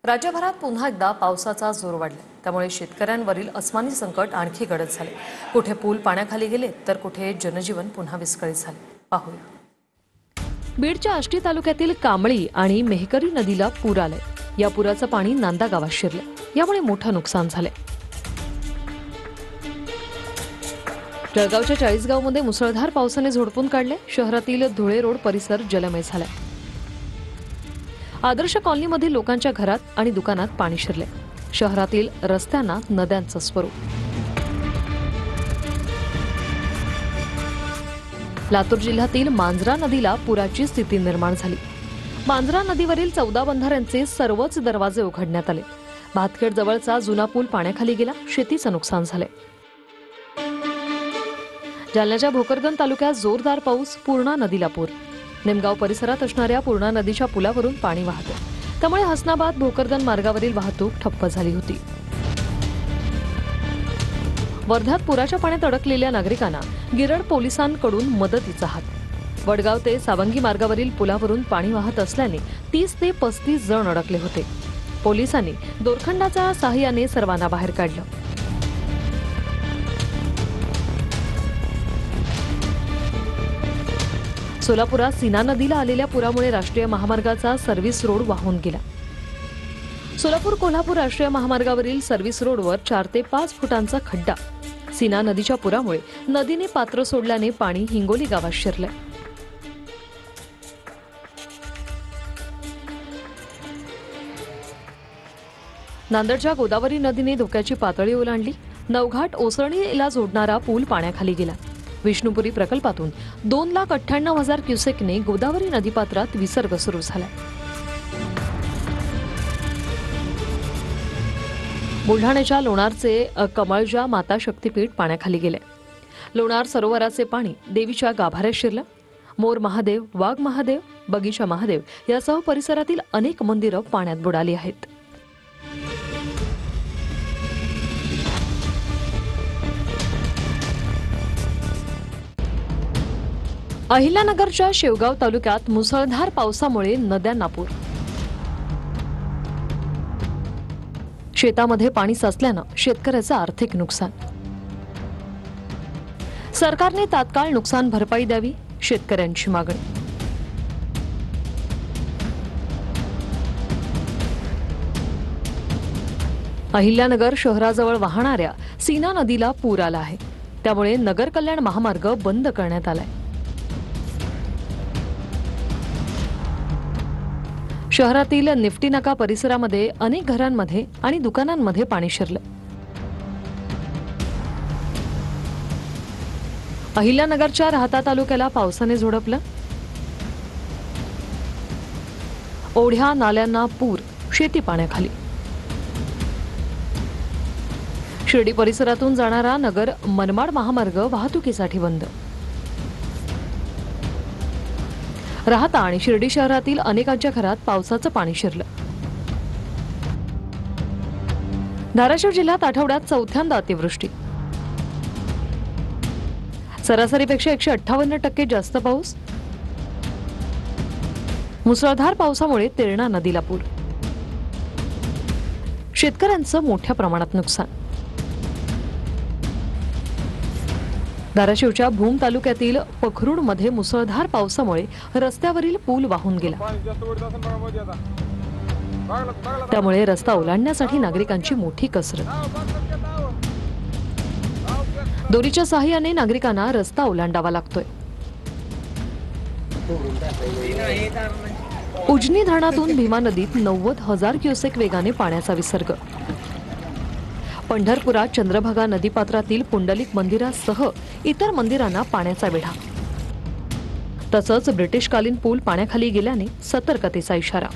राज्यभरात पुन्हा एकदा पावसाचा जोर वाढला। त्यामुळे शेतकऱ्यांवरील अस्मानी संकट आणखी गडद झाले। कुठे पूल पाण्याखाली गेले तर कुठे जनजीवन पुन्हा विस्कळीत झाले। पाहूया। बीडच्या आष्टी तालुक्यातील कांबळी आणि मेहकरी नदीला पूर आलाय। या पुराचं पाणी नांदा गावात शिरलं। यामुळे मोठं नुकसान झालंय। जळगावच्या चाळीसगावमध्ये मुसळधार पावसाने झोडपून काढले। शहरातील धुळे रोड परिसर जलमय झालाय। आदर्श कॉलनीमधील लोकांच्या घरात आणि दुकानात पाणी शिरले। शहरातील रस्त्यांना नद्यांचं स्वरूप। लातूर जिल्ह्यातील मांजरा नदीला पुराची स्थिती निर्माण झाली। मांजरा नदीवरील 14 बंधाऱ्यांचे सर्वच दरवाजे उघडण्यात आले। भातखेड जवळचा जुना पूल पाण्याखाली गेला। शेतीचं नुकसान झाले। जालन्याच्या भोकरदन तालुक्यात जोरदार पाऊस। पूर्णा नदीला पूर। निमगाव परिसरात असणाऱ्या पूर्णा नदीच्या पुलावरून पाणी वाहते। त्यामुळे हसनाबाद भोकरदन मार्गावरील वाहतूक ठप्प झाली होती। वर्ध्यात पुराच्या पाण्यात अडकलेल्या नागरिकांना गिरड पोलिसांकडून मदतीचा हात। वडगाव ते सावंगी मार्गावरील पुलावरून पाणी वाहत असल्याने 30 ते 35 जण अडकले होते। पोलिसांनी दोरखंडाच्या सहाय्याने सर्वांना बाहेर काढलं। सोलापुरात सीना नदीला आलेल्या पुरामुळे राष्ट्रीय महामार्गाचा सर्व्हिस रोड वाहून गेला। सोलापूर कोल्हापूर राष्ट्रीय महामार्गावरील सर्व्हिस रोडवर 4 ते 5 फुटांचा खड्डा। सीना नदीच्या पुरामुळे नदीने पात्र सोडल्याने पाणी हिंगोली गावात शिरले। नांदेडच्या गोदावरी नदीने धोक्याची पातळी ओलांडली। नवघाट ओसरणीला जोडणारा पूल पाण्याखाली गेला। विष्णुपुरी प्रकल्पातून 2,98,000 क्युसेकने गोदावरी नदीपात्रात विसर्ग सुरू झाला। बुलढाण्याच्या लोणारचे कमळजा माता शक्तीपीठ पाण्याखाली गेले। लोणार सरोवराचे पाणी देवीच्या गाभाऱ्यात शिरलं। मोर महादेव, वाघ महादेव, बगीचा महादेव यासह परिसरातील अनेक मंदिरं पाण्यात बुडाली आहेत। अहिल्यानगरच्या शेवगाव तालुक्यात मुसळधार पावसामुळे नद्यांना पूर। शेतामध्ये पाणी साचल्यानं शेतकऱ्याचं आर्थिक नुकसान। सरकारने तात्काळ नुकसान भरपाई द्यावी, शेतकऱ्यांची मागणी। अहिल्यानगर शहराजवळ वाहणाऱ्या सीना नदीला पूर आला आहे। त्यामुळे नगर कल्याण महामार्ग बंद करण्यात आलाय। शहरातील निफ्टी नाका परिसरामध्ये अनेक घरांमध्ये आणि दुकानांमध्ये पाणी शिरलं। अहिल्यानगरच्या राहता तालुक्याला पावसाने झोडपलं। ओढ्या नाल्यांना पूर, शेती पाण्याखाली। शिर्डी परिसरातून जाणारा नगर मनमाड महामार्ग वाहतुकीसाठी बंद। राहता आणि शिर्डी शहरातील अनेकांच्या घरात पावसाचं पाणी शिरलं। धाराशिव जिल्ह्यात आठवड्यात चौथ्यांदा अतिवृष्टी। सरासरीपेक्षा 158% जास्त पाऊस। मुसळधार पावसामुळे तेरणा नदीला पूर। शेतकऱ्यांचं मोठ्या प्रमाणात नुकसान। धाराशिवच्या भूम तालुक्यातील पखरुडमध्ये मुसळधार पावसामुळे रस्त्यावरील पूल वाहून गेला। त्यामुळे रस्ता ओलांडण्यासाठी नागरिकांची मोठी कसरत। दोरीच्या सहाय्याने नागरिकांना रस्ता ओलांडावा लागतोय। उजनी धरणातून भीमा नदीत 90,000 क्युसेक वेगाने पाण्याचा विसर्ग। पंढरपुरात चंद्रभागा नदीपात्रातील पुंडलिक मंदिरासह इतर मंदिरांना पाण्याचा वेढा। तसंच ब्रिटिशकालीन पूल पाण्याखाली गेल्याने सतर्कतेचा इशारा।